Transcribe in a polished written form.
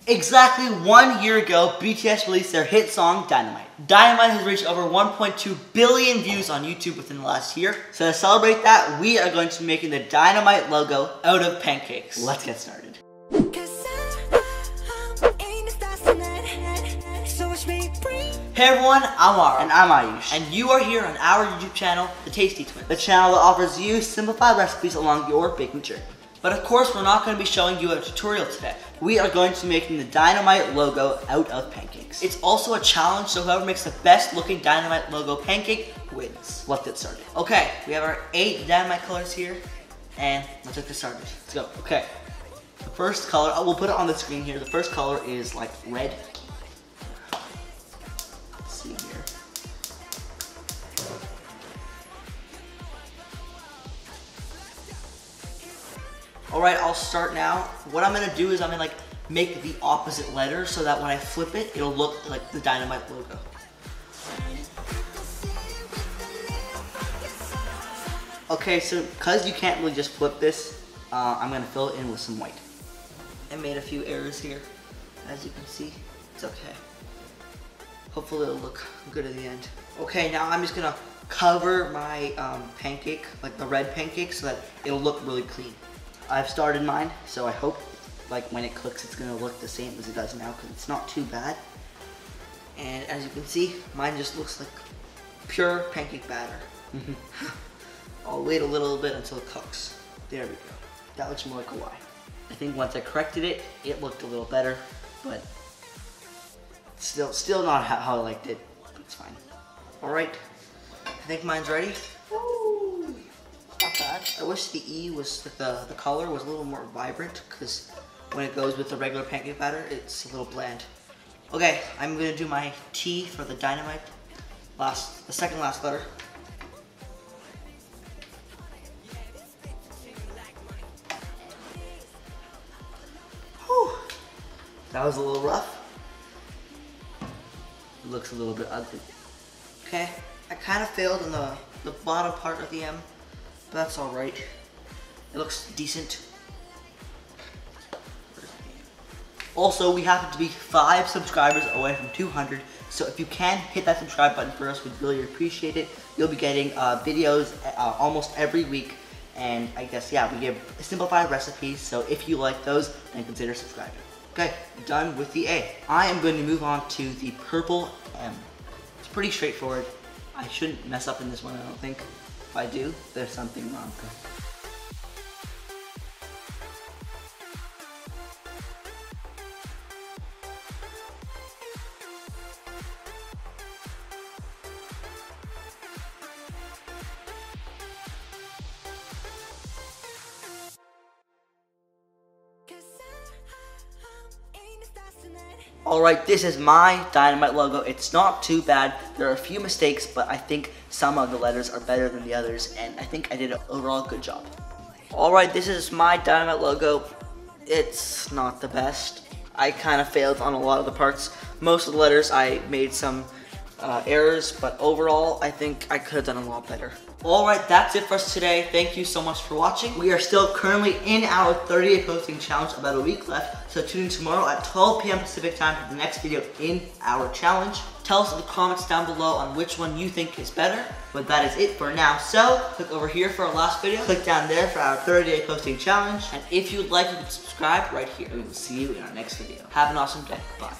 Exactly 1 year ago, BTS released their hit song, Dynamite. Dynamite has reached over 1.2 billion views on YouTube within the last year. So to celebrate that, we are going to be making the Dynamite logo out of pancakes. Let's get started. Hey everyone, I'm Aarav. And I'm Ayush. And you are here on our YouTube channel, The Tasty Twins. The channel that offers you simplified recipes along your baking journey. But of course, we're not going to be showing you a tutorial today. We are going to be making the Dynamite logo out of pancakes. It's also a challenge, so whoever makes the best looking Dynamite logo pancake wins. Let's get started. Okay, we have our 8 Dynamite colors here, and let's get this started. Let's go. Okay, the first color, we'll put it on the screen here. The first color is like red. Let's see here. Alright, I'll start now. What I'm gonna do is I'm gonna make the opposite letter so that when I flip it, it'll look like the Dynamite logo. Okay, so because you can't really just flip this, I'm gonna fill it in with some white. I made a few errors here, as you can see. It's okay. Hopefully it'll look good at the end. Okay, now I'm just gonna cover my pancake, like the red pancake, so that it'll look really clean. I've started mine, so I hope when it cooks it's gonna look the same as it does now, because it's not too bad. And as you can see, mine just looks like pure pancake batter. I'll wait a little bit until it cooks. There we go. That looks more like a Y. I think once I corrected it, it looked a little better, but still not how I liked it, but it's fine. All right, I think mine's ready. Not bad. I wish the E was the color was a little more vibrant, because when it goes with the regular pancake batter, it's a little bland. Okay, I'm gonna do my T for the Dynamite. The second last letter. Whew. That was a little rough. It looks a little bit ugly. Okay, I kind of failed in the bottom part of the M. That's all right. It looks decent. Also, we happen to be 5 subscribers away from 200. So if you can hit that subscribe button for us, we'd really appreciate it. You'll be getting videos almost every week. And I guess, yeah, we give simplified recipes. So if you like those, then consider subscribing. Okay, done with the A. I am going to move on to the purple M. It's pretty straightforward. I shouldn't mess up in this one, I don't think. If I do, there's something wrong. Alright, this is my Dynamite logo. It's not too bad. There are a few mistakes, but I think some of the letters are better than the others, and I think I did an overall good job. Alright, this is my Dynamite logo. It's not the best. I kind of failed on a lot of the parts. Most of the letters I made some errors, but overall I think I could have done a lot better. Alright, that's it for us today. Thank you so much for watching. We are still currently in our 30-day posting challenge, about a week left. So tune in tomorrow at 12 p.m. Pacific time for the next video in our challenge. Tell us in the comments down below on which one you think is better. But that is it for now. So click over here for our last video. Click down there for our 30-day posting challenge. And if you'd like, you can subscribe right here. We will see you in our next video. Have an awesome day. Bye.